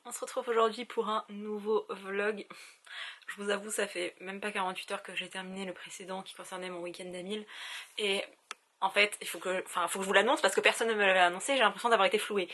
On se retrouve aujourd'hui pour un nouveau vlog. Je vous avoue, ça fait même pas 48 heures que j'ai terminé le précédent qui concernait mon week-end d'Amil. Et en fait, il faut que je vous l'annonce parce que personne ne me l'avait annoncé, j'ai l'impression d'avoir été flouée.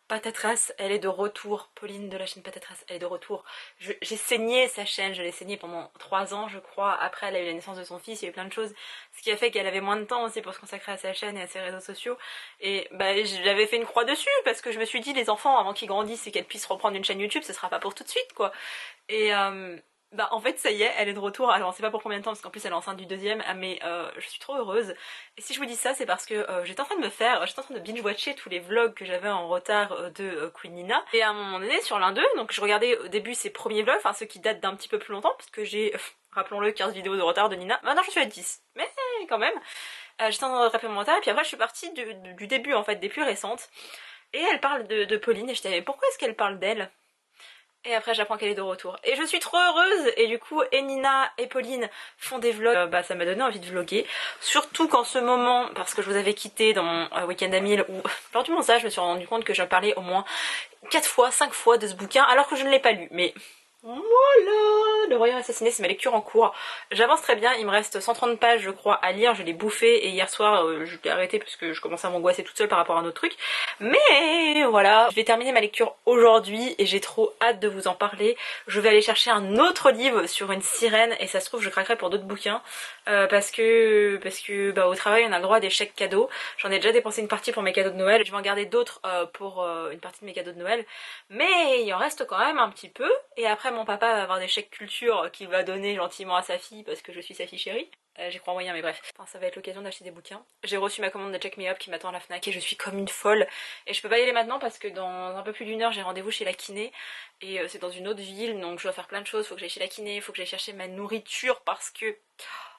Patatras, elle est de retour. Pauline de la chaîne Patatras, elle est de retour. J'ai saigné sa chaîne, je l'ai saignée pendant 3 ans je crois. Après elle a eu la naissance de son fils, il y a eu plein de choses. Ce qui a fait qu'elle avait moins de temps aussi pour se consacrer à sa chaîne et à ses réseaux sociaux. Et bah j'avais fait une croix dessus parce que je me suis dit les enfants avant qu'ils grandissent et qu'elles puissent reprendre une chaîne YouTube, ce sera pas pour tout de suite quoi. Et bah en fait ça y est, elle est de retour, alors on sait pas pour combien de temps parce qu'en plus elle est enceinte du deuxième, mais je suis trop heureuse. Et si je vous dis ça c'est parce que j'étais en train de binge-watcher tous les vlogs que j'avais en retard de Queen Nina. Et à un moment donné sur l'un d'eux, donc je regardais au début ses premiers vlogs, enfin ceux qui datent d'un petit peu plus longtemps, parce que j'ai, rappelons-le, 15 vidéos de retard de Nina. Maintenant je suis à 10, mais quand même. J'étais en train de rattraper mon retard et puis après je suis partie du début en fait, des plus récentes. Et elle parle de Pauline et je disais mais pourquoi est-ce qu'elle parle d'elle? Et après j'apprends qu'elle est de retour. Et je suis trop heureuse. Et du coup et Nina et Pauline font des vlogs. Bah ça m'a donné envie de vlogger. Surtout qu'en ce moment, parce que je vous avais quitté dans mon week-end à 1000 où lors du montage je me suis rendu compte que j'en parlais au moins 4 fois, 5 fois de ce bouquin alors que je ne l'ai pas lu. Mais voilà, Le Royaume Assassiné, c'est ma lecture en cours. J'avance très bien, il me reste 130 pages je crois à lire, je l'ai bouffé et hier soir je l'ai arrêté parce que je commençais à m'angoisser toute seule par rapport à un autre truc. Mais voilà, je vais terminer ma lecture aujourd'hui et j'ai trop hâte de vous en parler. Je vais aller chercher un autre livre sur une sirène et ça se trouve je craquerai pour d'autres bouquins parce que bah, au travail on a le droit à des chèques cadeaux. J'en ai déjà dépensé une partie pour mes cadeaux de Noël, je vais en garder d'autres pour une partie de mes cadeaux de Noël. Mais il en reste quand même un petit peu et après mon papa va avoir des chèques culture qu'il va donner gentiment à sa fille parce que je suis sa fille chérie. J'y crois moyen mais bref, enfin, ça va être l'occasion d'acheter des bouquins. J'ai reçu ma commande de Check Me Up qui m'attend à la Fnac et je suis comme une folle. Et je peux pas y aller maintenant parce que dans un peu plus d'une heure j'ai rendez-vous chez la kiné. Et c'est dans une autre ville donc je dois faire plein de choses, faut que j'aille chez la kiné, faut que j'aille chercher ma nourriture parce que...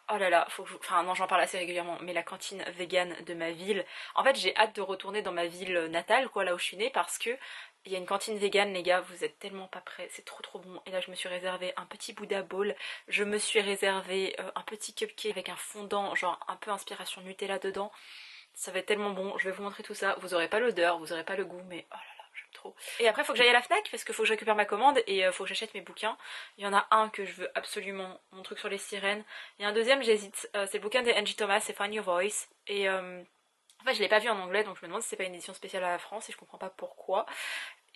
Oh là là, faut que enfin non j'en parle assez régulièrement, mais la cantine vegan de ma ville... En fait j'ai hâte de retourner dans ma ville natale quoi, là où je suis née parce que... Il y a une cantine vegan les gars, vous êtes tellement pas prêts, c'est trop bon. Et là je me suis réservé un petit Buddha bowl, je me suis réservé un petit cupcake avec un fondant genre un peu inspiration Nutella dedans. Ça va être tellement bon, je vais vous montrer tout ça. Vous aurez pas l'odeur, vous aurez pas le goût, mais oh là là, j'aime trop. Et après faut que j'aille à la Fnac parce qu'il faut que je récupère ma commande et faut que j'achète mes bouquins. Il y en a un que je veux absolument, mon truc sur les sirènes. Il y a un deuxième j'hésite, c'est le bouquin de Angie Thomas, c'est Find Your Voice. Et en fait je l'ai pas vu en anglais donc je me demande si c'est pas une édition spéciale à la France et je comprends pas pourquoi.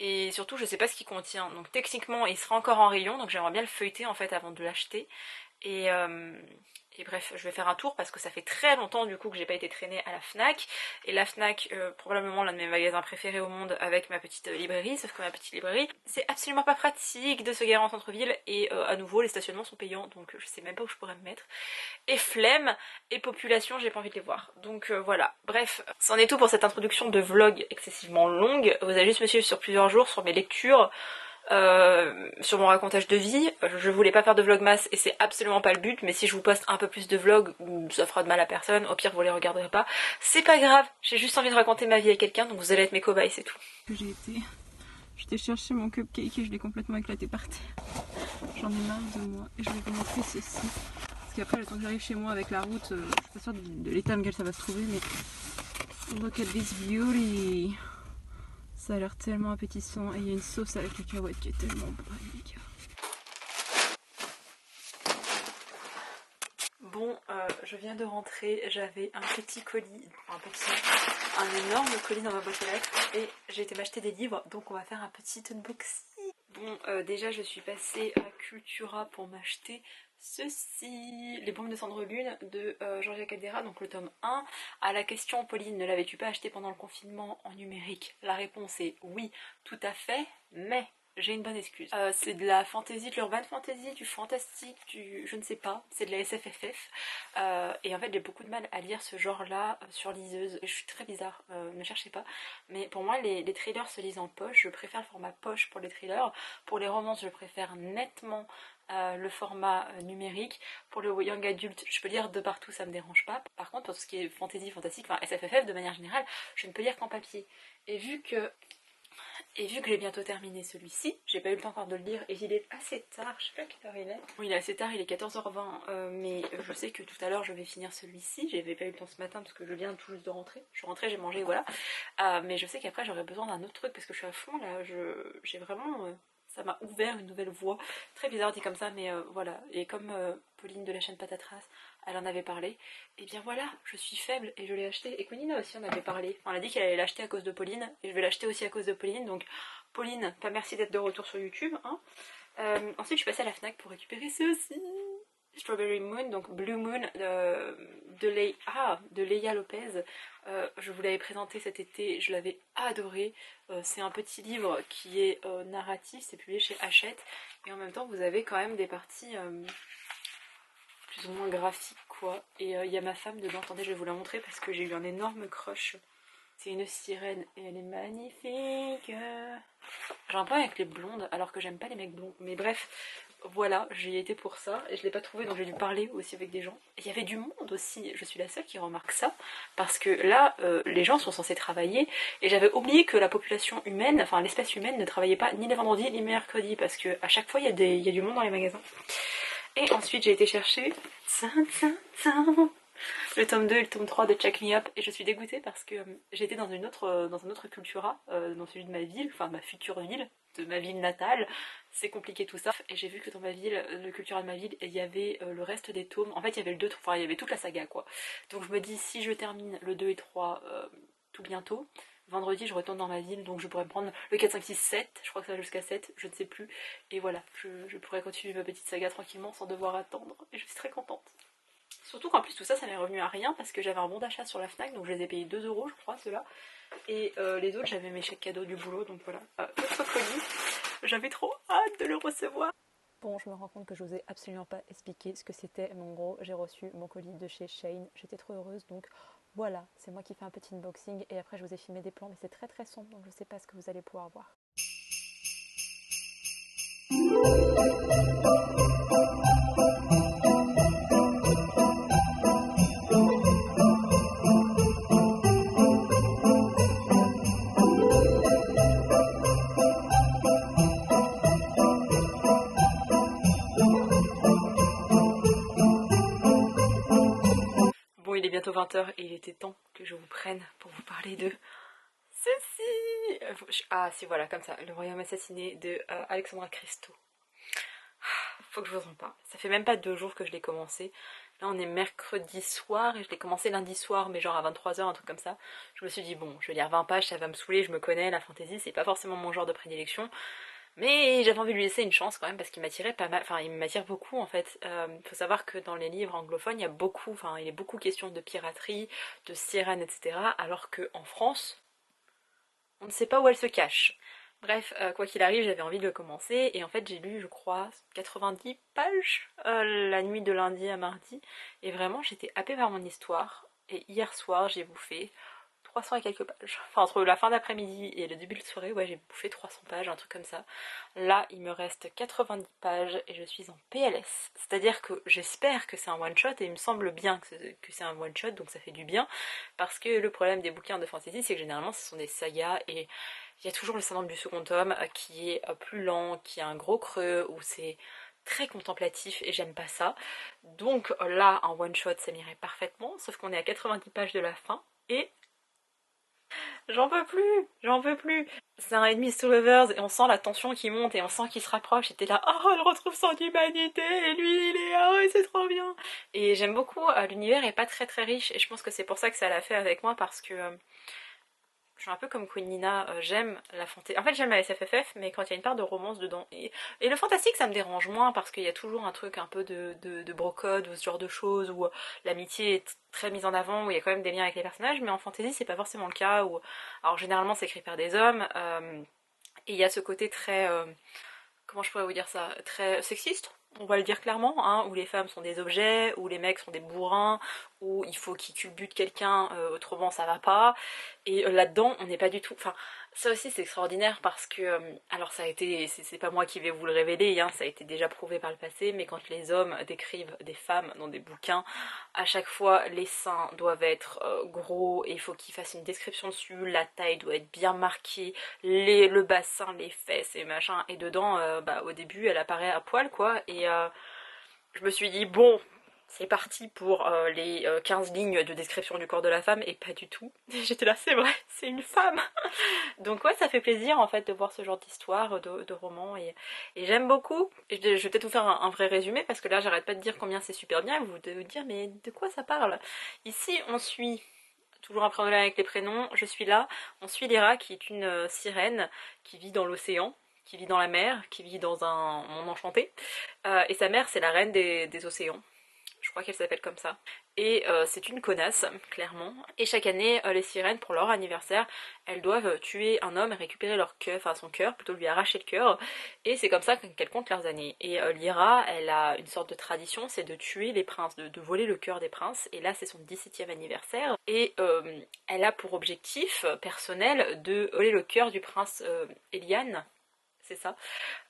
Et surtout je sais pas ce qu'il contient, donc techniquement il sera encore en rayon donc j'aimerais bien le feuilleter en fait avant de l'acheter. Et, et bref, je vais faire un tour parce que ça fait très longtemps du coup que j'ai pas été traînée à la Fnac. Et la Fnac, probablement l'un de mes magasins préférés au monde avec ma petite librairie, sauf que ma petite librairie, c'est absolument pas pratique de se garer en centre-ville et à nouveau les stationnements sont payants donc je sais même pas où je pourrais me mettre. Et flemme et population, j'ai pas envie de les voir. Donc voilà, bref, c'en est tout pour cette introduction de vlog excessivement longue. Vous allez juste me suivre sur plusieurs jours sur mes lectures. Sur mon racontage de vie, je voulais pas faire de vlogmas et c'est absolument pas le but, mais si je vous poste un peu plus de vlogs, ça fera de mal à personne, au pire vous les regarderez pas, c'est pas grave, j'ai juste envie de raconter ma vie à quelqu'un, donc vous allez être mes cobayes, c'est tout. J'étais chercher mon cupcake et je l'ai complètement éclaté par terre, j'en ai marre de moi et je vais vous montrer ceci, parce qu'après le temps que j'arrive chez moi avec la route, je suis pas sûre de l'état dans lequel ça va se trouver, mais look at this beauty. Ça a l'air tellement appétissant et il y a une sauce avec les cacahuètes qui est tellement bonne les gars. Bon, je viens de rentrer, j'avais un petit colis, un énorme colis dans ma boîte aux lettres et j'ai été m'acheter des livres donc on va faire un petit unboxing. Bon, déjà je suis passée à Cultura pour m'acheter ceci, Les Bombes de Cendre Lune de Georgia Caldera, donc le tome 1. À la question Pauline, ne l'avais-tu pas acheté pendant le confinement en numérique? La réponse est oui, tout à fait, mais j'ai une bonne excuse. C'est de la fantasy, de l'urban fantasy, du fantastique, du je ne sais pas, c'est de la SFFF. Et en fait j'ai beaucoup de mal à lire ce genre là sur liseuse. Je suis très bizarre, ne cherchez pas. Mais pour moi les thrillers se lisent en poche, je préfère le format poche pour les thrillers. Pour les romances je préfère nettement le format numérique. Pour le young adult je peux lire de partout, ça me dérange pas. Par contre pour tout ce qui est fantasy, fantastique, enfin SFFF de manière générale, je ne peux lire qu'en papier. Et vu que Et vu que j'ai bientôt terminé celui-ci, j'ai pas eu le temps encore de le lire et il est assez tard, je sais pas quelle heure il est. Oui, il est assez tard, il est 14h20, mais je sais que tout à l'heure je vais finir celui-ci. J'avais pas eu le temps ce matin parce que je viens tout juste de rentrer. Je suis rentrée, j'ai mangé, voilà. Mais je sais qu'après j'aurai besoin d'un autre truc parce que je suis à fond là, j'ai vraiment... ça m'a ouvert une nouvelle voie. Très bizarre dit comme ça, mais voilà. Et comme Pauline de la chaîne Patatras, elle en avait parlé, et bien voilà, je suis faible et je l'ai acheté. Et Konina aussi en avait parlé. Enfin, elle a dit qu'elle allait l'acheter à cause de Pauline, et je vais l'acheter aussi à cause de Pauline. Donc Pauline, pas merci d'être de retour sur YouTube. Hein. Ensuite, je suis passée à la Fnac pour récupérer ceci. Strawberry Moon, donc Blue Moon de Leia Lopez. Je vous l'avais présenté cet été, je l'avais adoré. C'est un petit livre qui est narratif, c'est publié chez Hachette. Et en même temps, vous avez quand même des parties plus ou moins graphiques, quoi. Et il y a ma femme dedans. Attendez, je vais vous la montrer parce que j'ai eu un énorme crush. C'est une sirène et elle est magnifique. J'ai un problème avec les blondes alors que j'aime pas les mecs blonds. Mais bref, voilà, j'y ai été pour ça et je l'ai pas trouvé donc j'ai dû parler aussi avec des gens. Il y avait du monde aussi, je suis la seule qui remarque ça parce que là, les gens sont censés travailler et j'avais oublié que la population humaine, enfin l'espèce humaine ne travaillait pas ni les vendredis ni les mercredis parce que à chaque fois il y a du monde dans les magasins. Et ensuite j'ai été chercher le tome 2 et le tome 3 de Check Me Up et je suis dégoûtée parce que j'étais dans dans un autre Cultura, dans celui de ma ville, enfin ma future ville, de ma ville natale, c'est compliqué tout ça, et j'ai vu que dans ma ville, le Cultura de ma ville, il y avait le reste des tomes, en fait il y avait le 2, enfin il y avait toute la saga quoi, donc je me dis si je termine le 2 et 3 tout bientôt, vendredi je retourne dans ma ville, donc je pourrais me prendre le 4, 5, 6, 7, je crois que ça va jusqu'à 7, je ne sais plus, et voilà, je pourrais continuer ma petite saga tranquillement sans devoir attendre, et je suis très contente. Surtout qu'en plus tout ça, ça m'est revenu à rien parce que j'avais un bon d'achat sur la Fnac, donc je les ai payés 2 € je crois ceux-là. Et les autres, j'avais mes chèques cadeaux du boulot, donc voilà. Autre colis, j'avais trop hâte de le recevoir. Bon, je me rends compte que je vous ai absolument pas expliqué ce que c'était, mais en gros, j'ai reçu mon colis de chez Shein, j'étais trop heureuse, donc voilà, c'est moi qui fais un petit unboxing, et après je vous ai filmé des plans, mais c'est très très sombre, donc je sais pas ce que vous allez pouvoir voir. Bon, il est bientôt 20h et il était temps que je vous prenne pour vous parler de ceci. Ah si, voilà, comme ça, Le Royaume assassiné de Alexandra Christo. Faut que je vous en parle. Ça fait même pas 2 jours que je l'ai commencé. Là on est mercredi soir et je l'ai commencé lundi soir, mais genre à 23h, un truc comme ça. Je me suis dit bon, je vais lire 20 pages, ça va me saouler, je me connais, la fantasy c'est pas forcément mon genre de prédilection. Mais j'avais envie de lui laisser une chance quand même parce qu'il m'attirait pas mal, enfin il m'attire beaucoup en fait. Faut savoir que dans les livres anglophones il y a beaucoup, enfin il est beaucoup question de piraterie, de sirènes, etc. Alors qu'en France, on ne sait pas où elle se cache. Bref, quoi qu'il arrive, j'avais envie de le commencer et en fait j'ai lu, je crois, 90 pages la nuit de lundi à mardi et vraiment j'étais happée par mon histoire et hier soir j'ai bouffé 300 et quelques pages. Enfin entre la fin d'après-midi et le début de soirée, ouais j'ai bouffé 300 pages, un truc comme ça. Là il me reste 90 pages et je suis en PLS. C'est-à-dire que j'espère que c'est un one-shot et il me semble bien que c'est un one-shot, donc ça fait du bien. Parce que le problème des bouquins de fantasy c'est que généralement ce sont des sagas et il y a toujours le syndrome du second tome qui est plus lent, qui a un gros creux, où c'est très contemplatif et j'aime pas ça. Donc là, un one shot ça m'irait parfaitement, sauf qu'on est à 90 pages de la fin et j'en peux plus, j'en peux plus. C'est un ennemi to lovers et on sent la tension qui monte et on sent qu'il se rapproche. Et t'es là, oh elle retrouve son humanité et lui il est, oh c'est trop bien. Et j'aime beaucoup, l'univers est pas très très riche et je pense que c'est pour ça que ça l'a fait avec moi parce que je suis un peu comme Queen Nina, j'aime la fantaisie. En fait, j'aime la SFFF, mais quand il y a une part de romance dedans. Et le fantastique, ça me dérange moins parce qu'il y a toujours un truc un peu de brocode ou ce genre de choses où l'amitié est très mise en avant, où il y a quand même des liens avec les personnages, mais en fantasy, c'est pas forcément le cas. Où... Alors, généralement, c'est écrit par des hommes, et il y a ce côté très. Comment je pourrais vous dire ça, très sexiste, on va le dire clairement, hein, où les femmes sont des objets, où les mecs sont des bourrins, où il faut qu'ils culbutent quelqu'un, autrement ça va pas. Et là-dedans, on n'est pas du tout... Enfin, Ça aussi c'est extraordinaire parce que, alors ça a été, c'est pas moi qui vais vous le révéler, hein, ça a été déjà prouvé par le passé, mais quand les hommes décrivent des femmes dans des bouquins, à chaque fois les seins doivent être gros et il faut qu'ils fassent une description dessus, la taille doit être bien marquée, le bassin, les fesses et machin, et dedans, bah, au début elle apparaît à poil quoi, et je me suis dit bon, c'est parti pour les 15 lignes de description du corps de la femme, et pas du tout. J'étais là, c'est vrai, c'est une femme. Donc ouais, ça fait plaisir en fait de voir ce genre d'histoire, de romans, et j'aime beaucoup. Et je vais peut-être vous faire un vrai résumé, parce que là j'arrête pas de dire combien c'est super bien, et vous devez vous dire mais de quoi ça parle. Ici on suit, toujours un prénom avec les prénoms, je suis là, on suit Lyra qui est une sirène qui vit dans l'océan, qui vit dans la mer, qui vit dans un monde enchanté, et sa mère c'est la reine des océans. Je crois qu'elle s'appelle comme ça. Et c'est une connasse, clairement. Et chaque année, les sirènes, pour leur anniversaire, elles doivent tuer un homme et récupérer leur cœur, enfin son cœur, plutôt lui arracher le cœur. Et c'est comme ça qu'elles comptent leurs années. Et Lyra, elle a une sorte de tradition, c'est de tuer les princes, de voler le cœur des princes. Et là, c'est son 17e anniversaire. Et elle a pour objectif personnel de voler le cœur du prince Eliane, c'est ça.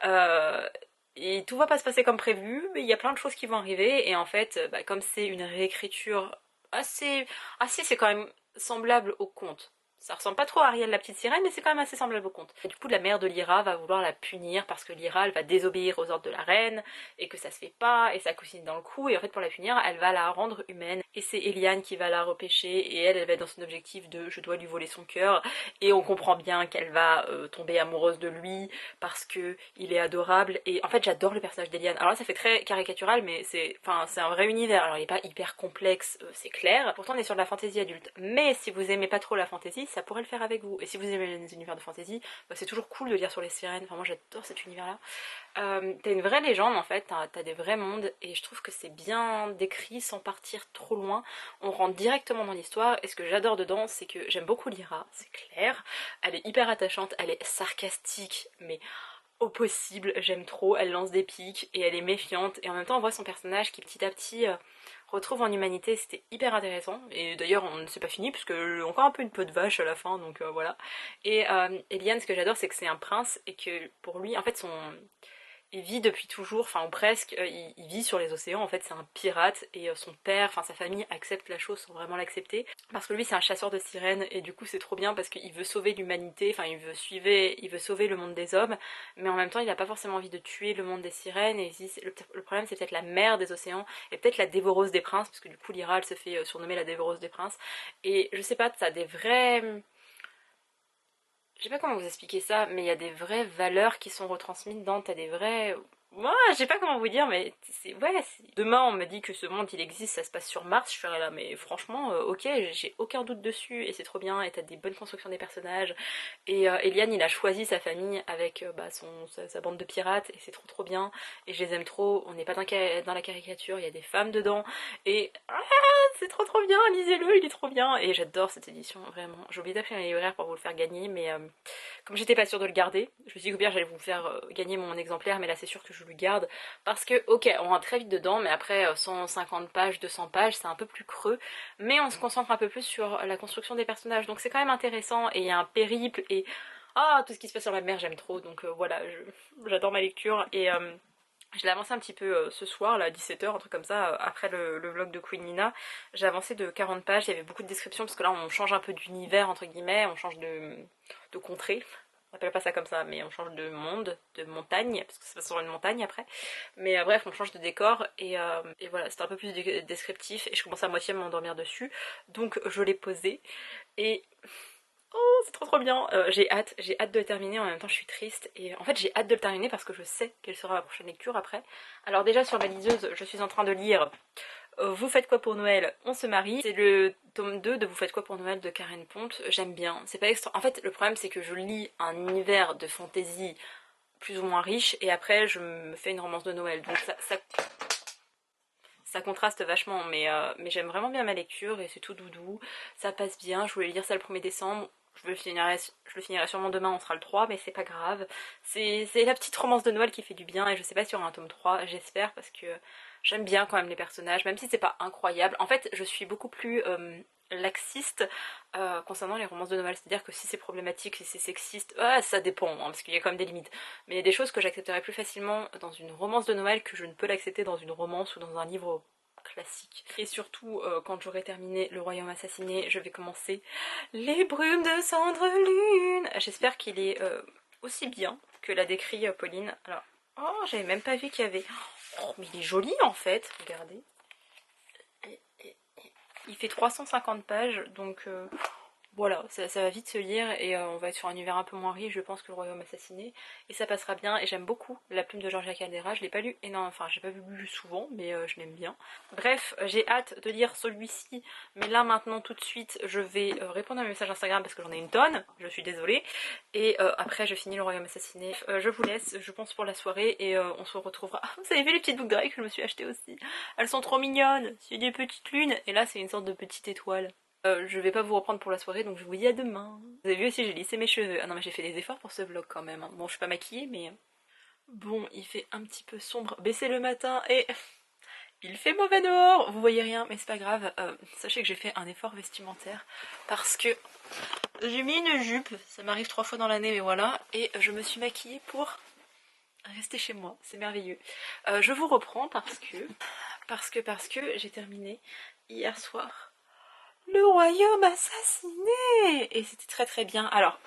Euh, et tout va pas se passer comme prévu, mais il y a plein de choses qui vont arriver, et en fait, bah, comme c'est une réécriture assez, c'est quand même semblable au conte. Ça ressemble pas trop à Ariel la petite sirène, mais c'est quand même assez semblable au conte. Et du coup, la mère de Lyra va vouloir la punir parce que Lyra, elle va désobéir aux ordres de la reine, et que ça se fait pas, et ça cousine dans le cou, et en fait, pour la punir, elle va la rendre humaine. Et c'est Eliane qui va la repêcher, et elle va être dans son objectif de je dois lui voler son cœur, et on comprend bien qu'elle va tomber amoureuse de lui, parce que il est adorable, et en fait j'adore le personnage d'Eliane. Alors là ça fait très caricatural, mais c'est un vrai univers. Alors il est pas hyper complexe, c'est clair, pourtant on est sur de la fantasy adulte, mais si vous aimez pas trop la fantasy, ça pourrait le faire avec vous. Et si vous aimez les univers de fantasy, bah, c'est toujours cool de lire sur les sirènes. Enfin moi j'adore cet univers là. T'as une vraie légende en fait, t'as des vrais mondes, et je trouve que c'est bien décrit sans partir trop loin. On rentre directement dans l'histoire, et ce que j'adore dedans, c'est que j'aime beaucoup Lyra, c'est clair. Elle est hyper attachante, elle est sarcastique, mais au possible, j'aime trop, elle lance des piques, et elle est méfiante, et en même temps on voit son personnage qui petit à petit retrouve en humanité, c'était hyper intéressant, et d'ailleurs on ne s'est pas fini, parce que encore un peu une peau de vache à la fin, donc voilà. Et Eliane, ce que j'adore, c'est que c'est un prince, et que pour lui, en fait, il vit depuis toujours, enfin ou presque, il vit sur les océans, en fait c'est un pirate, et son père, enfin sa famille accepte la chose sans vraiment l'accepter, parce que lui c'est un chasseur de sirènes, et du coup c'est trop bien parce qu'il veut sauver l'humanité, enfin il veut sauver le monde des hommes, mais en même temps il n'a pas forcément envie de tuer le monde des sirènes, et le problème c'est peut-être la mère des océans, et peut-être la dévoreuse des princes, parce que du coup Lyra elle se fait surnommer la dévoreuse des princes, et je sais pas, ça a des vrais... Je sais pas comment vous expliquer ça, mais il y a des vraies valeurs qui sont retransmises dedans, t'as des vrais... Moi, je sais pas comment vous dire, mais c'est... Ouais, demain on me dit que ce monde il existe, ça se passe sur Mars, je serais là, mais franchement, ok, j'ai aucun doute dessus, et c'est trop bien, et t'as des bonnes constructions des personnages, et Eliane il a choisi sa famille avec bah, sa bande de pirates, et c'est trop trop bien, et je les aime trop, on n'est pas dans la caricature, il y a des femmes dedans, et... c'est trop trop bien, lisez-le, il est trop bien, et j'adore cette édition, vraiment. J'ai oublié d'appeler un libraire pour vous le faire gagner, mais comme j'étais pas sûre de le garder, je me suis dit que bien j'allais vous faire gagner mon exemplaire, mais là c'est sûr que je le garde, parce que ok, on rentre très vite dedans, mais après 150 pages, 200 pages, c'est un peu plus creux, mais on se concentre un peu plus sur la construction des personnages, donc c'est quand même intéressant, et il y a un périple, et ah, tout ce qui se passe sur la mer j'aime trop, donc voilà, j'adore ma lecture, et... je l'ai avancé un petit peu ce soir, là, à 17h, un truc comme ça, après le vlog de Queen Nina. J'ai avancé de 40 pages, il y avait beaucoup de descriptions, parce que là on change un peu d'univers, entre guillemets, on change de contrée. On appelle pas ça comme ça, mais on change de monde, de montagne, parce que ça se passe sur une montagne après. Mais bref, on change de décor, et voilà, c'était un peu plus descriptif, et je commence à moitié à m'endormir dessus. Donc je l'ai posé, et... Oh, c'est trop trop bien. J'ai hâte de le terminer, en même temps je suis triste, et en fait j'ai hâte de le terminer parce que je sais quelle sera ma prochaine lecture après. Alors déjà sur ma liseuse, je suis en train de lire Vous faites quoi pour Noël, on se marie. C'est le tome 2 de Vous faites quoi pour Noël de Karen Ponte. J'aime bien, c'est pas extra... En fait le problème c'est que je lis un univers de fantasy plus ou moins riche, et après je me fais une romance de Noël, donc ça contraste vachement, mais j'aime vraiment bien ma lecture, et c'est tout doudou, ça passe bien. Je voulais lire ça le 1er décembre, je le finirai sûrement demain, on sera le 3, mais c'est pas grave. C'est la petite romance de Noël qui fait du bien, et je sais pas s'il y aura un tome 3, j'espère, parce que j'aime bien quand même les personnages, même si c'est pas incroyable. En fait, je suis beaucoup plus laxiste concernant les romances de Noël. C'est-à-dire que si c'est problématique, si c'est sexiste, ça dépend, hein, parce qu'il y a quand même des limites. Mais il y a des choses que j'accepterai plus facilement dans une romance de Noël que je ne peux l'accepter dans une romance ou dans un livre classique. Et surtout, quand j'aurai terminé Le Royaume Assassiné, je vais commencer Les Brumes de Cendre Lune. J'espère qu'il est aussi bien que l'a décrit Pauline. Alors, oh, j'avais même pas vu qu'il y avait... Oh, mais il est joli en fait, regardez. Il fait 350 pages, donc voilà, ça va vite se lire et on va être sur un univers un peu moins riche, je pense, que Le Royaume Assassiné. Et ça passera bien, et j'aime beaucoup La Plume de Georgia Caldera, je l'ai pas lu énormément, enfin j'ai pas lu souvent, mais je l'aime bien. Bref, j'ai hâte de lire celui-ci, mais là maintenant tout de suite, je vais répondre à mes messages Instagram parce que j'en ai une tonne, je suis désolée. Et après je finis Le Royaume Assassiné. Je vous laisse, je pense, pour la soirée, et on se retrouvera. Ah, vous avez vu les petites boucles d'oreilles que je me suis achetées aussi? Elles sont trop mignonnes, c'est des petites lunes, et là c'est une sorte de petite étoile. Je vais pas vous reprendre pour la soirée, donc je vous dis à demain. Vous avez vu aussi, j'ai lissé mes cheveux. Ah non, mais j'ai fait des efforts pour ce vlog quand même, hein. Bon, je suis pas maquillée, mais... Bon, il fait un petit peu sombre, baissez le matin, et... Il fait mauvais dehors. Vous voyez rien, mais c'est pas grave. Sachez que j'ai fait un effort vestimentaire, parce que j'ai mis une jupe, ça m'arrive 3 fois dans l'année, mais voilà, et je me suis maquillée pour rester chez moi, c'est merveilleux. Je vous reprends parce que j'ai terminé hier soir Le Royaume Assassiné, et c'était très très bien. Alors,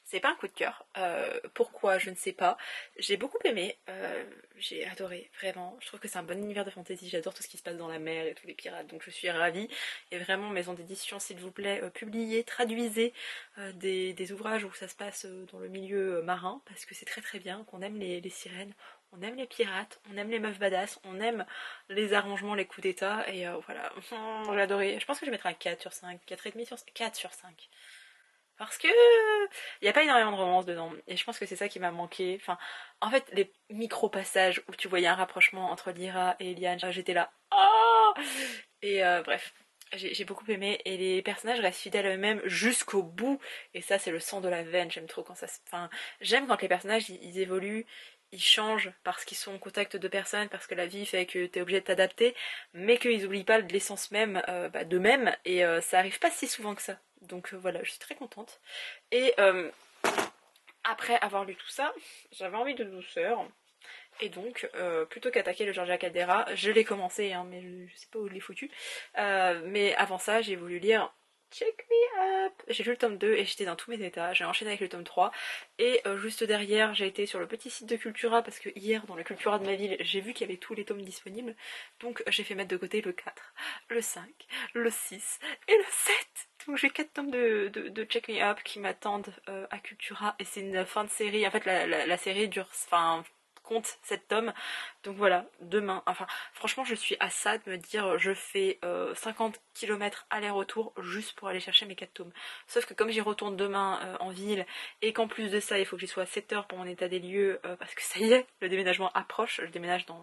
c'est pas un coup de cœur. Pourquoi, je ne sais pas. J'ai beaucoup aimé. J'ai adoré, vraiment. Je trouve que c'est un bon univers de fantasy. J'adore tout ce qui se passe dans la mer et tous les pirates, donc je suis ravie. Et vraiment, maison d'édition, s'il vous plaît, publiez, traduisez des ouvrages où ça se passe dans le milieu marin, parce que c'est très très bien, qu'on aime les sirènes, on aime les pirates, on aime les meufs badass, on aime les arrangements, les coups d'état, et voilà. J'ai adoré. Je pense que je vais mettre un 4 sur 5, 4,5 sur 5, 4 sur 5. Parce que il n'y a pas énormément de romance dedans, et je pense que c'est ça qui m'a manqué. Enfin, en fait, les micro-passages où tu voyais un rapprochement entre Lyra et Eliane, j'étais là. Oh, et bref, j'ai beaucoup aimé, et les personnages restent fidèles à eux-mêmes jusqu'au bout, et ça c'est le sang de la veine. J'aime trop quand ça se... Enfin, j'aime quand les personnages ils évoluent, ils changent parce qu'ils sont en contact de personnes, parce que la vie fait que t'es obligé de t'adapter, mais qu'ils oublient pas l'essence même d'eux-mêmes, et ça arrive pas si souvent que ça. Donc voilà, je suis très contente. Et après avoir lu tout ça, j'avais envie de douceur. Et donc, plutôt qu'attaquer le Georgia Caldera, je l'ai commencé, hein, mais je sais pas où je l'ai foutu. Mais avant ça, j'ai voulu lire Check Me Up. J'ai lu le tome 2 et j'étais dans tous mes états. J'ai enchaîné avec le tome 3. Et juste derrière, j'ai été sur le petit site de Cultura, parce que hier, dans le Cultura de ma ville, j'ai vu qu'il y avait tous les tomes disponibles. Donc j'ai fait mettre de côté le 4, le 5, le 6 et le 7. Donc j'ai 4 tomes de Check Me Up qui m'attendent à Cultura, et c'est une fin de série. En fait, la série dure... Enfin, compte 7 tomes, donc voilà, demain, enfin franchement je suis à ça de me dire je fais 50 km aller-retour juste pour aller chercher mes 4 tomes, sauf que comme j'y retourne demain en ville, et qu'en plus de ça il faut que j'y sois à 7 heures pour mon état des lieux, parce que ça y est, le déménagement approche, je déménage dans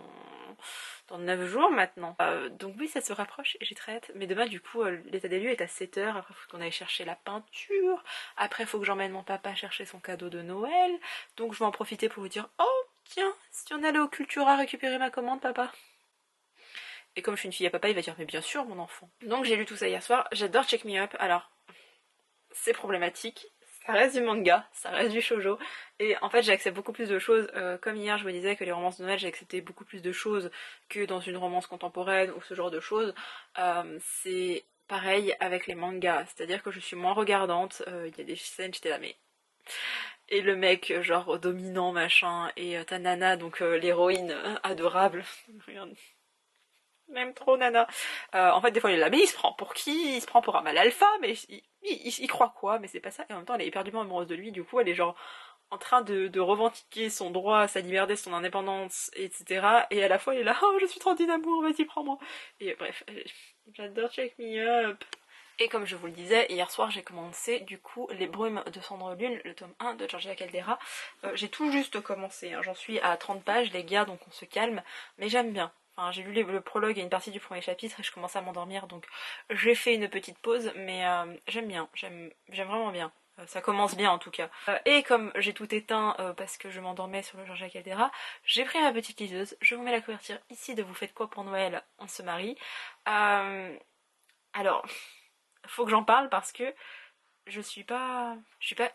9 jours maintenant, donc oui ça se rapproche et j'ai très hâte. Mais demain du coup l'état des lieux est à 7 heures, après il faut qu'on aille chercher la peinture, après il faut que j'emmène mon papa chercher son cadeau de Noël, donc je vais en profiter pour vous dire oh tiens, si on allait au Cultura récupérer ma commande, papa. Et comme je suis une fille à papa, il va dire mais bien sûr mon enfant. Donc j'ai lu tout ça hier soir, j'adore Check Me Up. Alors, c'est problématique, ça reste du manga, ça reste du shoujo, et en fait j'accepte beaucoup plus de choses, comme hier je me disais que les romances de Noël j'ai accepté beaucoup plus de choses que dans une romance contemporaine ou ce genre de choses. C'est pareil avec les mangas, c'est-à-dire que je suis moins regardante, il y a des scènes j'étais là mais... Et le mec genre dominant machin, et ta nana, donc l'héroïne adorable, même trop nana. En fait des fois il est là mais il se prend pour qui? Il se prend pour un mal alpha, mais il croit quoi? Mais c'est pas ça, et en même temps elle est éperdument amoureuse de lui, du coup elle est genre en train de revendiquer son droit, sa liberté, son indépendance, etc. Et à la fois elle est là oh je suis trop d'amour, vas-y prends-moi. Et bref, j'adore Check Me Up. Et comme je vous le disais, hier soir j'ai commencé du coup Les Brumes de Cendre Lune, le tome 1 de Georgia Caldera. J'ai tout juste commencé, hein. J'en suis à 30 pages les gars, donc on se calme, mais j'aime bien. Enfin, j'ai lu le prologue et une partie du premier chapitre et je commence à m'endormir, donc j'ai fait une petite pause, mais j'aime bien, j'aime vraiment bien. Ça commence bien en tout cas. Et comme j'ai tout éteint parce que je m'endormais sur le Georgia Caldera, j'ai pris ma petite liseuse, je vous mets la couverture ici de Vous faites quoi pour Noël, on se marie. Alors... faut que j'en parle parce que je suis pas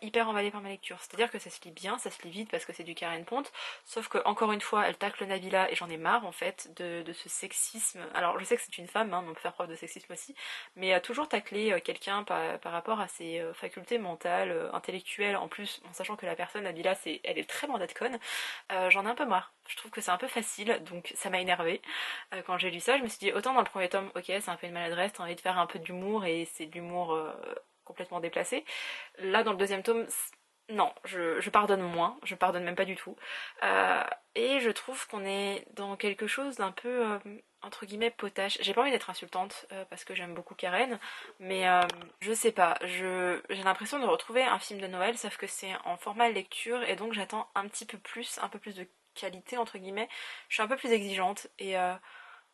hyper emballée par ma lecture. C'est-à-dire que ça se lit bien, ça se lit vite parce que c'est du Karen Pont, sauf que encore une fois elle tacle Nabila et j'en ai marre en fait de ce sexisme. Alors je sais que c'est une femme, hein, on peut faire preuve de sexisme aussi, mais toujours tacler quelqu'un par rapport à ses facultés mentales, intellectuelles, en plus en sachant que la personne Nabila elle est très loin d'être conne, j'en ai un peu marre. Je trouve que c'est un peu facile, donc ça m'a énervée. Quand j'ai lu ça, je me suis dit autant dans le premier tome, ok c'est un peu une maladresse, t'as envie de faire un peu d'humour et c'est de l'humour complètement déplacé. Là, dans le deuxième tome, non, je pardonne moins, je pardonne même pas du tout. Et je trouve qu'on est dans quelque chose d'un peu, entre guillemets, potache. J'ai pas envie d'être insultante, parce que j'aime beaucoup Karen, mais je sais pas, j'ai l'impression de retrouver un film de Noël, sauf que c'est en format lecture, et donc j'attends un peu plus de qualité, entre guillemets. Je suis un peu plus exigeante, et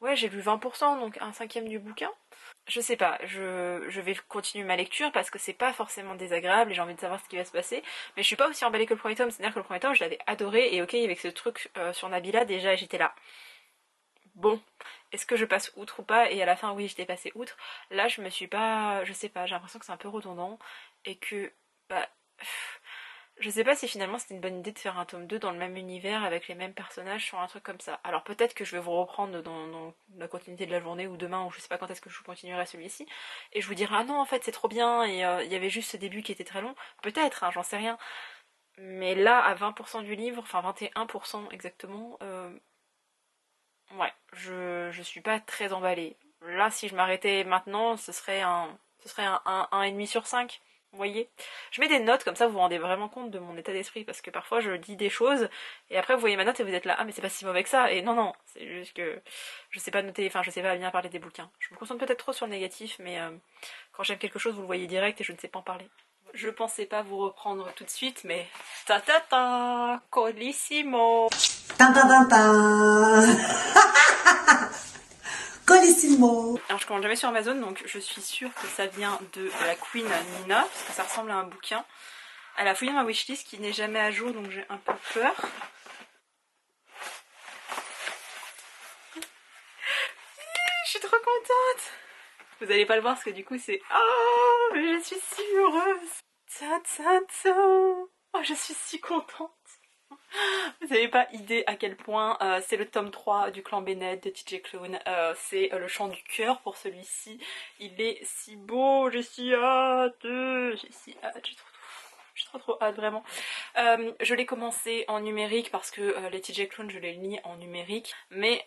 ouais, j'ai lu 20%, donc un cinquième du bouquin. Je sais pas, je vais continuer ma lecture parce que c'est pas forcément désagréable et j'ai envie de savoir ce qui va se passer. Mais je suis pas aussi emballée que le premier tome, c'est-à-dire que le premier tome je l'avais adoré et ok avec ce truc sur Nabila déjà j'étais là. Bon, est-ce que je passe outre ou pas? Et à la fin oui j'étais passée outre. Là je me suis pas, je sais pas, j'ai l'impression que c'est un peu redondant et que bah je sais pas si finalement c'était une bonne idée de faire un tome 2 dans le même univers avec les mêmes personnages sur un truc comme ça. Alors peut-être que je vais vous reprendre dans la continuité de la journée ou demain ou je sais pas quand est-ce que je continuerai celui-ci et je vous dirai ah non en fait c'est trop bien et il y avait juste ce début qui était très long. Peut-être, hein, j'en sais rien. Mais là à 20% du livre, enfin 21% exactement, ouais, je suis pas très emballée. Là si je m'arrêtais maintenant ce serait un 1,5 sur 5. Vous voyez? Je mets des notes comme ça vous vous rendez vraiment compte de mon état d'esprit parce que parfois je dis des choses et après vous voyez ma note et vous êtes là ah mais c'est pas si mauvais que ça et non non c'est juste que je sais pas noter, enfin je sais pas bien parler des bouquins. Je me concentre peut-être trop sur le négatif mais quand j'aime quelque chose vous le voyez direct et je ne sais pas en parler. Je pensais pas vous reprendre tout de suite mais ta ta ta colissimo. Tan, tan, tan, tan. Colissimo. Alors je commande jamais sur Amazon donc je suis sûre que ça vient de la Queen Nina parce que ça ressemble à un bouquin. Elle a fouillé ma wishlist qui n'est jamais à jour donc j'ai un peu peur. Je suis trop contente. Vous allez pas le voir parce que du coup c'est... Oh mais je suis si heureuse. Ta ta ta. Oh je suis si contente. Vous n'avez pas idée à quel point c'est le tome 3 du clan Bennett de TJ Klune. C'est le chant du cœur pour celui-ci. Il est si beau, j'ai si hâte. J'ai si hâte, j'ai trop hâte vraiment. Je l'ai commencé en numérique parce que les TJ Klune je les lis en numérique. Mais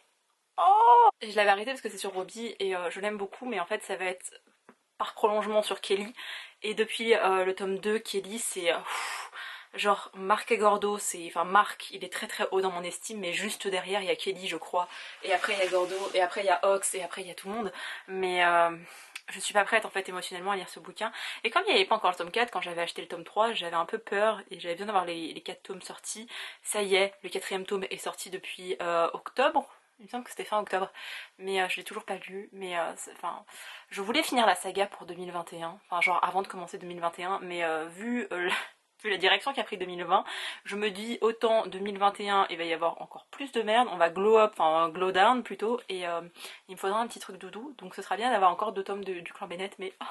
oh je l'avais arrêté parce que c'est sur Robbie et je l'aime beaucoup mais en fait ça va être par prolongement sur Kelly. Et depuis le tome 2 Kelly c'est... genre Marc et Gordo, c'est... Enfin Marc il est très très haut dans mon estime mais juste derrière il y a Kelly je crois. Et après il y a Gordo, et après il y a Ox, et après il y a tout le monde. Mais je suis pas prête en fait émotionnellement à lire ce bouquin. Et comme il n'y avait pas encore le tome 4, quand j'avais acheté le tome 3, j'avais un peu peur et j'avais besoin d'avoir les 4 tomes sortis. Ça y est, le 4e tome est sorti depuis octobre. Il me semble que c'était fin octobre, mais je l'ai toujours pas lu, mais enfin, je voulais finir la saga pour 2021, enfin genre avant de commencer 2021, mais vu vu la direction qu'a pris 2020, je me dis autant 2021 il va y avoir encore plus de merde, on va glow up, enfin glow down plutôt, et il me faudra un petit truc doudou, donc ce sera bien d'avoir encore 2 tomes du clan Bennett, mais oh,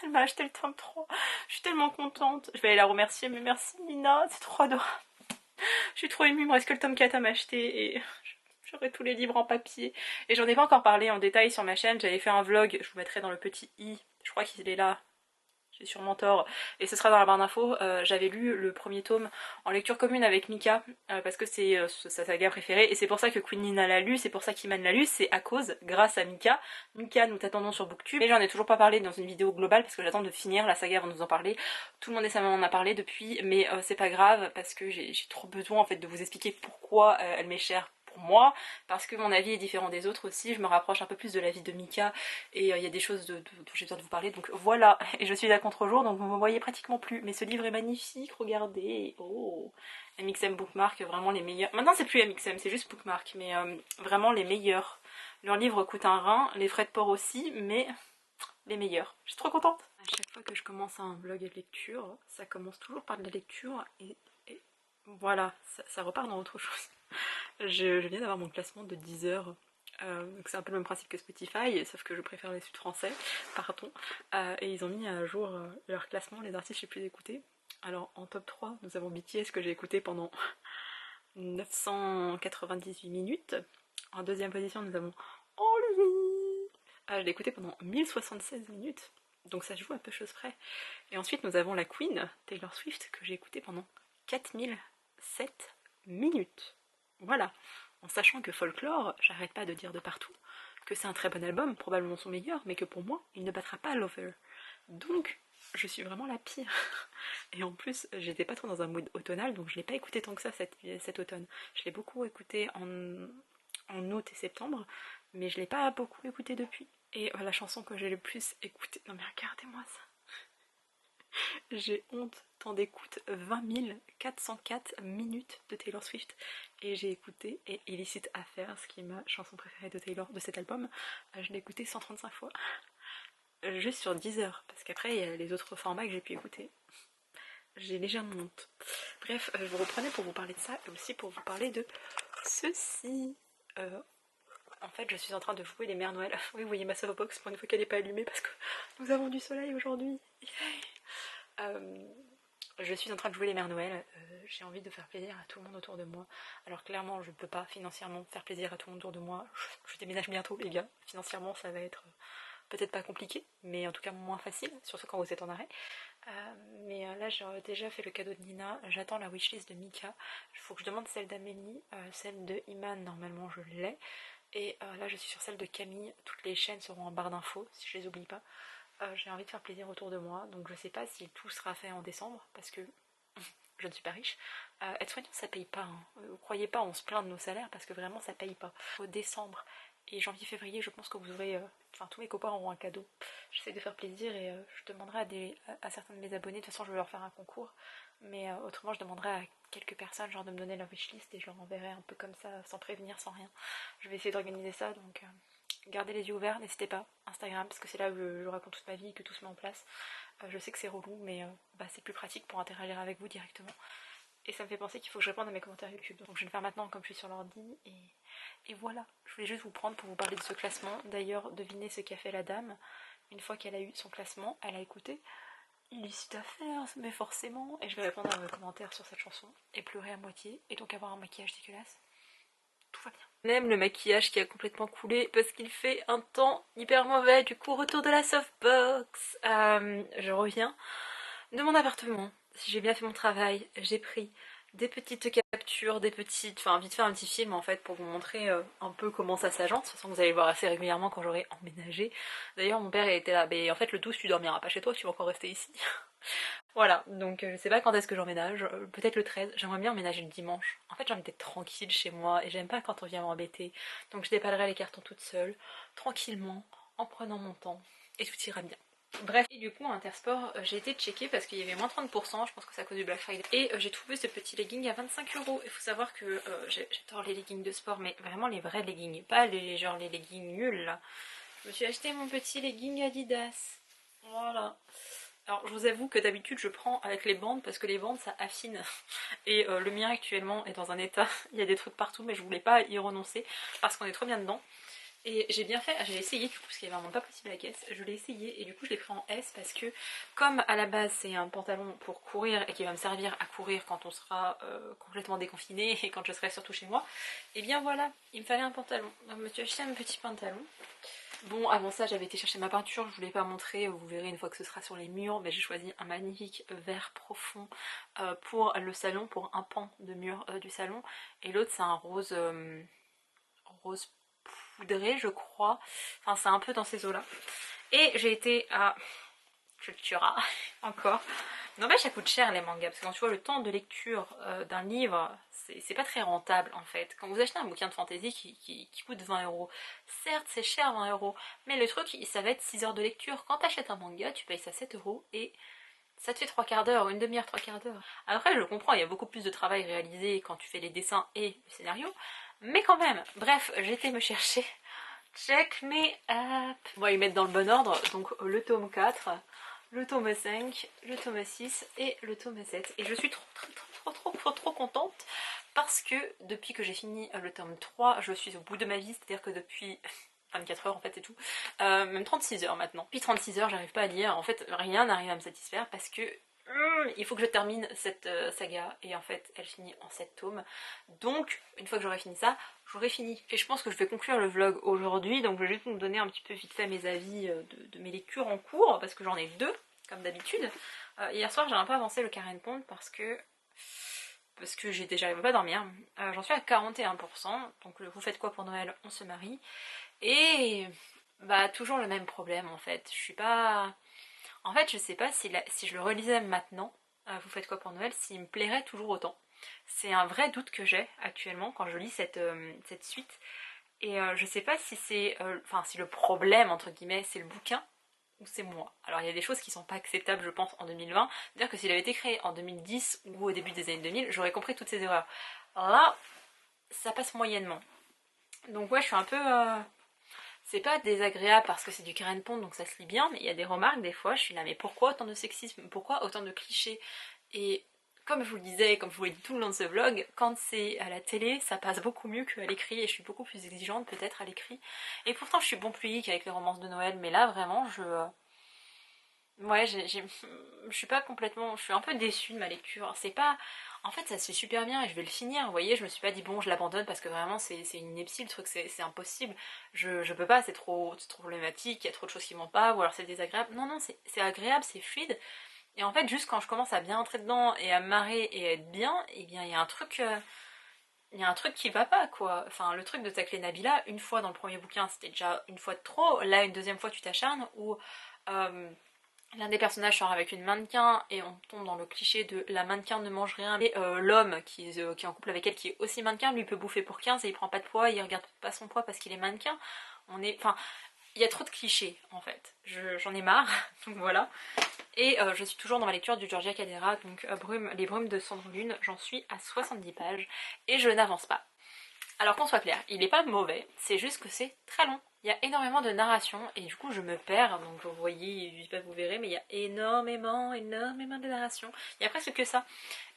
elle m'a acheté le tome 3, je suis tellement contente, je vais aller la remercier, mais merci Nina, c'est trop adorable, je suis trop émue, il me reste que le tome 4 à m'acheter, et j'aurai tous les livres en papier, et j'en ai pas encore parlé en détail sur ma chaîne, j'avais fait un vlog, je vous mettrai dans le petit i, je crois qu'il est là, j'ai sûrement tort, et ce sera dans la barre d'infos. J'avais lu le premier tome en lecture commune avec Mika, parce que c'est sa saga préférée, et c'est pour ça que Queen Nina l'a lu, c'est pour ça qu'Iman l'a lu, c'est à cause, grâce à Mika. Mika, nous t'attendons sur Booktube, et j'en ai toujours pas parlé dans une vidéo globale, parce que j'attends de finir la saga avant de vous en parler. Tout le monde et sa maman en a parlé depuis, mais c'est pas grave, parce que j'ai trop besoin en fait de vous expliquer pourquoi elle m'est chère pour moi, parce que mon avis est différent des autres aussi, je me rapproche un peu plus de l'avis de Mika, et il y a des choses dont j'ai besoin de vous parler, donc voilà, et je suis à contre-jour, donc vous me voyez pratiquement plus, mais ce livre est magnifique, regardez, oh, MXM Bookmark, vraiment les meilleurs, maintenant c'est plus MXM, c'est juste Bookmark, mais vraiment les meilleurs, leur livre coûte un rein, les frais de port aussi, mais les meilleurs, je suis trop contente. À chaque fois que je commence un vlog de lecture, ça commence toujours par de la lecture, et voilà, ça repart dans autre chose. Je viens d'avoir mon classement de 10 heures Donc c'est un peu le même principe que Spotify, sauf que je préfère les suites français, pardon. Et ils ont mis à jour leur classement, les artistes les plus écoutés. Alors en top 3, nous avons BTS que j'ai écouté pendant 998 minutes. En deuxième position, nous avons Olivia. Je l'ai écouté pendant 1076 minutes. Donc ça joue à peu chose près. Et ensuite, nous avons la Queen, Taylor Swift, que j'ai écouté pendant 4007 minutes. Voilà. En sachant que Folklore, j'arrête pas de dire de partout que c'est un très bon album, probablement son meilleur, mais que pour moi, il ne battra pas Lover. Donc, je suis vraiment la pire. Et en plus, j'étais pas trop dans un mood automnal, donc je l'ai pas écouté tant que ça cet automne. Je l'ai beaucoup écouté en août et septembre, mais je l'ai pas beaucoup écouté depuis. Et la chanson que j'ai le plus écoutée... Non mais regardez-moi ça. J'ai honte, tant d'écoute, 20 404 minutes de Taylor Swift. Et j'ai écouté et Illicit Affairs, qui est ma chanson préférée de Taylor, de cet album, je l'ai écouté 135 fois. Juste sur 10 heures, parce qu'après il y a les autres formats que j'ai pu écouter. J'ai légèrement honte. Bref, je vous reprenais pour vous parler de ça et aussi pour vous parler de ceci. En fait, je suis en train de jouer les Mères Noël. Oui, vous voyez ma softbox pour une fois qu'elle n'est pas allumée parce que nous avons du soleil aujourd'hui. Je suis en train de jouer les Mères Noël. J'ai envie de faire plaisir à tout le monde autour de moi. Alors clairement, je ne peux pas financièrement faire plaisir à tout le monde autour de moi. Je déménage bientôt, les gars. Financièrement, ça va être peut-être pas compliqué, mais en tout cas moins facile, surtout quand vous êtes en arrêt. Mais là, j'ai déjà fait le cadeau de Nina. J'attends la wishlist de Mika. Il faut que je demande celle d'Amélie. Celle de Iman, normalement, je l'ai. Et là, je suis sur celle de Camille. Toutes les chaînes seront en barre d'infos, si je les oublie pas. J'ai envie de faire plaisir autour de moi, donc je sais pas si tout sera fait en décembre, parce que je ne suis pas riche. Être soignant, ça paye pas. Hein. Vous croyez pas, on se plaint de nos salaires, parce que vraiment, ça paye pas. Au décembre et janvier-février, je pense que vous aurez... Enfin, tous mes copains auront un cadeau. J'essaie de faire plaisir et je demanderai à certains de mes abonnés, de toute façon, je vais leur faire un concours. Mais autrement, je demanderai à quelques personnes, genre de me donner leur wishlist et je leur enverrai un peu comme ça, sans prévenir, sans rien. Je vais essayer d'organiser ça, donc... Gardez les yeux ouverts, n'hésitez pas, Instagram, parce que c'est là où je raconte toute ma vie et que tout se met en place. Je sais que c'est relou, mais c'est plus pratique pour interagir avec vous directement. Et ça me fait penser qu'il faut que je réponde à mes commentaires YouTube. Donc je vais le faire maintenant comme je suis sur l'ordi. Et voilà, je voulais juste vous prendre pour vous parler de ce classement. D'ailleurs, devinez ce qu'a fait la dame. Une fois qu'elle a eu son classement, elle a écouté Illicit Affairs, mais forcément. Et je vais répondre à vos commentaires sur cette chanson et pleurer à moitié. Et donc avoir un maquillage dégueulasse. Tout va bien. On aime le maquillage qui a complètement coulé parce qu'il fait un temps hyper mauvais. Du coup, retour de la softbox. Je reviens de mon appartement. J'ai bien fait mon travail. J'ai pris des petites captures, enfin vite fait un petit film en fait pour vous montrer un peu comment ça s'agence. De toute façon, vous allez le voir assez régulièrement quand j'aurai emménagé. D'ailleurs, mon père était là. Mais en fait, le 12, tu dormiras pas chez toi, tu vas encore rester ici. Voilà, donc je sais pas quand est-ce que j'emménage, peut-être le 13, j'aimerais bien emménager le dimanche. En fait j'ai envie d'être tranquille chez moi et j'aime pas quand on vient m'embêter. Donc je déballerai les cartons toute seule, tranquillement, en prenant mon temps, et tout ira bien. Bref, et du coup à Intersport, j'ai été checker parce qu'il y avait moins 30%, je pense que c'est à cause du Black Friday. Et j'ai trouvé ce petit legging à 25€. Il faut savoir que j'adore les leggings de sport, mais vraiment les vrais leggings, pas les genre les leggings nuls là. Je me suis acheté mon petit legging Adidas. Voilà. Alors je vous avoue que d'habitude je prends avec les bandes parce que les bandes ça affine et le mien actuellement est dans un état, il y a des trucs partout mais je voulais pas y renoncer parce qu'on est trop bien dedans. Et j'ai bien fait, j'ai essayé du coup parce qu'il est vraiment pas possible à la caisse, je l'ai essayé et du coup je l'ai pris en S parce que comme à la base c'est un pantalon pour courir et qui va me servir à courir quand on sera complètement déconfiné et quand je serai surtout chez moi, et bien voilà, il me fallait un pantalon. Donc je me suis acheté un petit pantalon. Bon, avant ça j'avais été chercher ma peinture, je voulais pas montrer, vous verrez une fois que ce sera sur les murs, mais j'ai choisi un magnifique vert profond pour le salon, pour un pan de mur du salon, et l'autre c'est un rose, rose poudré je crois, enfin c'est un peu dans ces eaux là. Et j'ai été à Cultura, encore. N'empêche, ça coûte cher les mangas, parce que quand tu vois le temps de lecture d'un livre, c'est pas très rentable en fait. Quand vous achetez un bouquin de fantasy qui coûte 20€, certes c'est cher 20€, mais le truc ça va être 6 heures de lecture. Quand t'achètes un manga, tu payes ça 7€ et ça te fait 3/4 d'heure, une demi-heure, 3/4 d'heure. Après je comprends, il y a beaucoup plus de travail réalisé quand tu fais les dessins et le scénario, mais quand même, bref, j'étais me chercher. Check me up. On va y mettre dans le bon ordre, donc le tome 4, le tome 5, le tome 6 et le tome 7. Et je suis trop contente parce que depuis que j'ai fini le tome 3, je suis au bout de ma vie, c'est-à-dire que depuis 24 heures en fait c'est tout, même 36 heures maintenant. Puis 36 heures j'arrive pas à lire, en fait rien n'arrive à me satisfaire parce que il faut que je termine cette saga et en fait elle finit en 7 tomes. Donc une fois que j'aurai fini ça, j'aurai fini. Et je pense que je vais conclure le vlog aujourd'hui, donc je vais juste vous donner un petit peu vite fait mes avis de mes lectures en cours parce que j'en ai deux comme d'habitude. Hier soir j'ai un peu avancé le Karen Pond parce que j'arrivais pas à dormir. J'en suis à 41%, donc vous faites quoi pour Noël? On se marie. Et bah toujours le même problème en fait. Je suis pas... En fait je sais pas si je le relisais maintenant, vous faites quoi pour Noël, s'il me plairait toujours autant. C'est un vrai doute que j'ai actuellement quand je lis cette suite. Et je sais pas si c'est... Enfin si le problème entre guillemets c'est le bouquin ou c'est moi. Alors il y a des choses qui sont pas acceptables je pense en 2020. C'est-à-dire que s'il avait été créé en 2010 ou au début des années 2000, j'aurais compris toutes ces erreurs. Alors là, ça passe moyennement. Donc ouais je suis un peu... C'est pas désagréable parce que c'est du Karen Pond donc ça se lit bien, mais il y a des remarques des fois, je suis là mais pourquoi autant de sexisme, pourquoi autant de clichés? Et comme je vous le disais, comme je vous l'ai dit tout le long de ce vlog, quand c'est à la télé, ça passe beaucoup mieux qu'à l'écrit et je suis beaucoup plus exigeante peut-être à l'écrit. Et pourtant je suis bon public avec les romances de Noël, mais là vraiment ouais, je suis pas complètement... Je suis un peu déçue de ma lecture. C'est pas... En fait, ça se fait super bien et je vais le finir, vous voyez, je me suis pas dit bon, je l'abandonne parce que vraiment c'est une ineptie, le truc, c'est impossible. Je peux pas, c'est trop problématique, il y a trop de choses qui vont pas, ou alors c'est désagréable. Non, non, c'est agréable, c'est fluide. Et en fait, juste quand je commence à bien entrer dedans et à me marrer et à être bien, eh bien, il y a un truc... il y a un truc qui va pas quoi. Enfin, le truc de tacler Nabila, une fois dans le premier bouquin, c'était déjà une fois de trop. Là, une deuxième fois, tu t'acharnes, ou... l'un des personnages sort avec une mannequin et on tombe dans le cliché de la mannequin ne mange rien et l'homme qui est en couple avec elle qui est aussi mannequin lui peut bouffer pour 15 et il prend pas de poids, il regarde pas son poids parce qu'il est mannequin. Enfin, il y a trop de clichés en fait, j'en ai marre, donc voilà. Et je suis toujours dans ma lecture du Georgia Cadera, donc Les brumes de Cendre Lune, j'en suis à 70 pages et je n'avance pas. Alors qu'on soit clair, il est pas mauvais, c'est juste que c'est très long. Il y a énormément de narration et du coup je me perds, donc vous voyez, je sais pas vous verrez, mais il y a énormément de narration. Il y a presque que ça.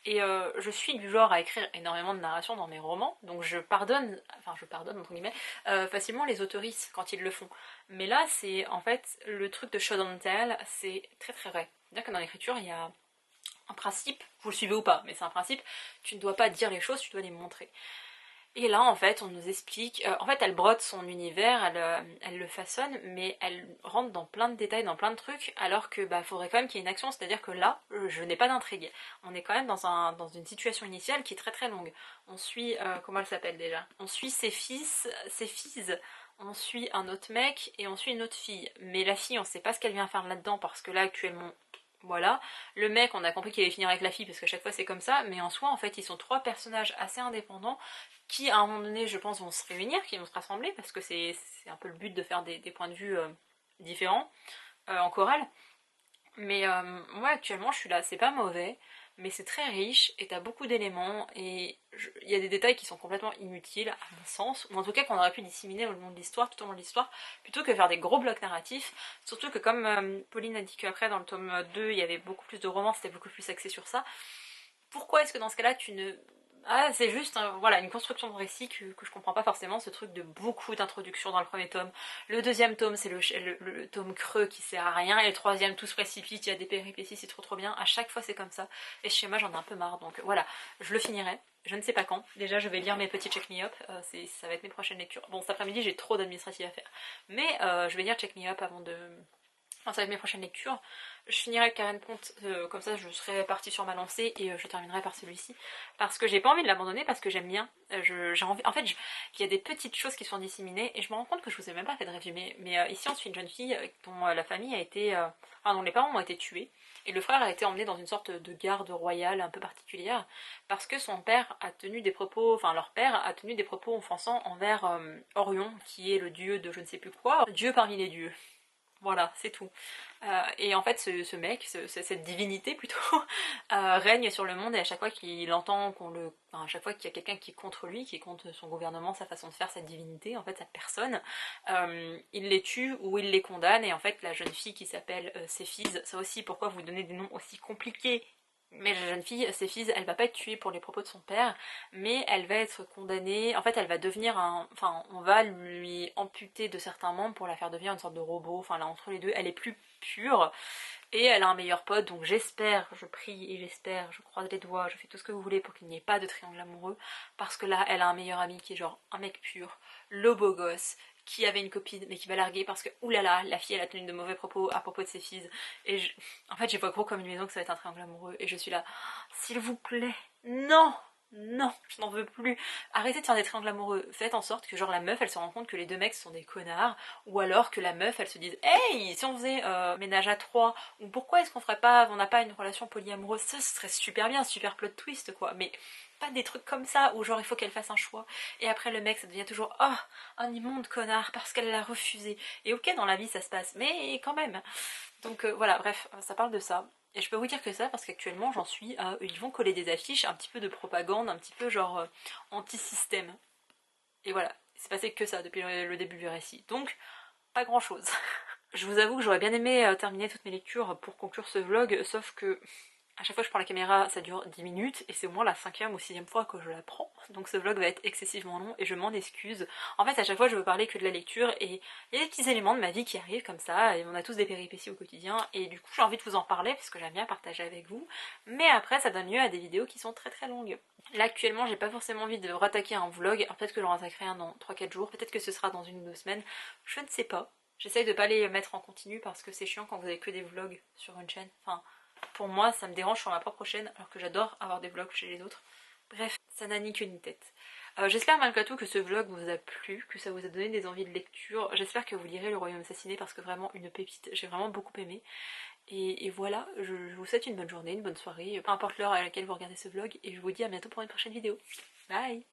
Et je suis du genre à écrire énormément de narration dans mes romans, donc je pardonne entre guillemets, facilement les autoristes quand ils le font. Mais là c'est en fait le truc de show don't tell, c'est très très vrai. C'est-à-dire que dans l'écriture il y a un principe, vous le suivez ou pas, mais c'est un principe, tu ne dois pas dire les choses, tu dois les montrer. Et là, en fait, on nous explique... en fait, elle brode son univers, elle le façonne, mais elle rentre dans plein de détails, dans plein de trucs, alors que bah faudrait quand même qu'il y ait une action, c'est-à-dire que là, je n'ai pas d'intrigue. On est quand même dans une situation initiale qui est très très longue. On suit... comment elle s'appelle déjà? On suit ses filles, on suit un autre mec, et on suit une autre fille. Mais la fille, on sait pas ce qu'elle vient faire là-dedans, parce que là, actuellement... Voilà, le mec on a compris qu'il allait finir avec la fille parce que chaque fois c'est comme ça, mais en soi en fait ils sont trois personnages assez indépendants qui à un moment donné je pense vont se réunir, qui vont se rassembler parce que c'est un peu le but de faire des points de vue différents en chorale. Mais moi actuellement je suis là, c'est pas mauvais, mais c'est très riche et t'as beaucoup d'éléments et il y a des détails qui sont complètement inutiles à mon sens, ou en tout cas qu'on aurait pu disséminer au long de l'histoire, tout au long de l'histoire, plutôt que faire des gros blocs narratifs, surtout que comme Pauline a dit qu'après dans le tome 2 il y avait beaucoup plus de romans, c'était beaucoup plus axé sur ça, pourquoi est-ce que dans ce cas-là tu ne... Ah, c'est juste voilà, une construction de récit que je comprends pas forcément, ce truc de beaucoup d'introductions dans le premier tome. Le deuxième tome, c'est le tome creux qui sert à rien, et le troisième, tout se précipite, il y a des péripéties, c'est trop bien. À chaque fois, c'est comme ça. Et ce schéma, j'en ai un peu marre. Donc voilà, je le finirai. Je ne sais pas quand. Déjà, je vais lire mes petits Check Me Up. Ça va être mes prochaines lectures. Bon, cet après-midi, j'ai trop d'administratifs à faire. Mais je vais lire Check Me Up avant de... Enfin, ça va être mes prochaines lectures. Je finirai le Karen Pont, comme ça je serai partie sur ma lancée et je terminerai par celui-ci. Parce que j'ai pas envie de l'abandonner, parce que j'aime bien. J'ai envie... En fait, il y a des petites choses qui sont disséminées et je me rends compte que je vous ai même pas fait de résumé. Mais ici on suit une jeune fille dont la famille a été... Enfin, dont les parents ont été tués. Et le frère a été emmené dans une sorte de garde royale un peu particulière. Parce que son père a tenu des propos... Enfin, leur père a tenu des propos offensants envers Orion, qui est le dieu de je ne sais plus quoi. Dieu parmi les dieux. Voilà, c'est tout. Et en fait, ce mec, cette divinité plutôt, règne sur le monde et à chaque fois qu'il entend enfin, à chaque fois qu'il y a quelqu'un qui est contre lui, qui est contre son gouvernement, sa façon de faire, sa divinité, en fait, sa personne, il les tue ou il les condamne. Et en fait, la jeune fille qui s'appelle Céphise, ça aussi, pourquoi vous donnez des noms aussi compliqués Mais la jeune fille, Céphise, elle va pas être tuée pour les propos de son père, mais elle va être condamnée, en fait elle va devenir un... Enfin, on va lui amputer de certains membres pour la faire devenir une sorte de robot, enfin là entre les deux, elle est plus pure, et elle a un meilleur pote, donc j'espère, je prie et j'espère, je croise les doigts, je fais tout ce que vous voulez pour qu'il n'y ait pas de triangle amoureux, parce que là, elle a un meilleur ami qui est genre un mec pur, le beau gosse, qui avait une copine mais qui va larguer parce que oulala, la fille elle a tenu de mauvais propos à propos de ses filles, et en fait j'ai pas gros comme une maison que ça va être un triangle amoureux, et je suis là, s'il vous plaît, non, non, je n'en veux plus. Arrêtez de faire des triangles amoureux. Faites en sorte que genre la meuf elle se rend compte que les deux mecs sont des connards, ou alors que la meuf elle se dise hey, si on faisait ménage à trois, ou pourquoi est-ce qu'on ferait pas, on n'a pas une relation polyamoureuse, ça ce serait super bien, super plot twist quoi, mais pas des trucs comme ça où genre il faut qu'elle fasse un choix et après le mec ça devient toujours oh un immonde connard parce qu'elle l'a refusé, et ok dans la vie ça se passe mais quand même, donc voilà bref ça parle de ça. Et je peux vous dire que ça parce qu'actuellement j'en suis à... Ils vont coller des affiches, un petit peu de propagande, un petit peu genre anti-système. Et voilà, c'est passé que ça depuis le début du récit. Donc, pas grand chose. Je vous avoue que j'aurais bien aimé terminer toutes mes lectures pour conclure ce vlog, sauf que à chaque fois que je prends la caméra, ça dure 10 minutes, et c'est au moins la 5e ou 6e fois que je la prends. Donc ce vlog va être excessivement long, et je m'en excuse. En fait, à chaque fois, je veux parler que de la lecture, et il y a des petits éléments de ma vie qui arrivent comme ça, et on a tous des péripéties au quotidien, et du coup, j'ai envie de vous en parler, parce que j'aime bien partager avec vous. Mais après, ça donne lieu à des vidéos qui sont très très longues. Là, actuellement, j'ai pas forcément envie de rattaquer un vlog, alors peut-être que j'en rattaquerai un dans 3-4 jours, peut-être que ce sera dans 1 ou 2 semaines, je ne sais pas. J'essaye de pas les mettre en continu, parce que c'est chiant quand vous avez que des vlogs sur une chaîne, enfin... Pour moi, ça me dérange sur ma propre chaîne, alors que j'adore avoir des vlogs chez les autres. Bref, ça n'a ni queue ni tête. J'espère malgré tout que ce vlog vous a plu, que ça vous a donné des envies de lecture. J'espère que vous lirez Le Royaume Assassiné parce que vraiment une pépite, j'ai vraiment beaucoup aimé. Et voilà, je vous souhaite une bonne journée, une bonne soirée, peu importe l'heure à laquelle vous regardez ce vlog, et je vous dis à bientôt pour une prochaine vidéo. Bye!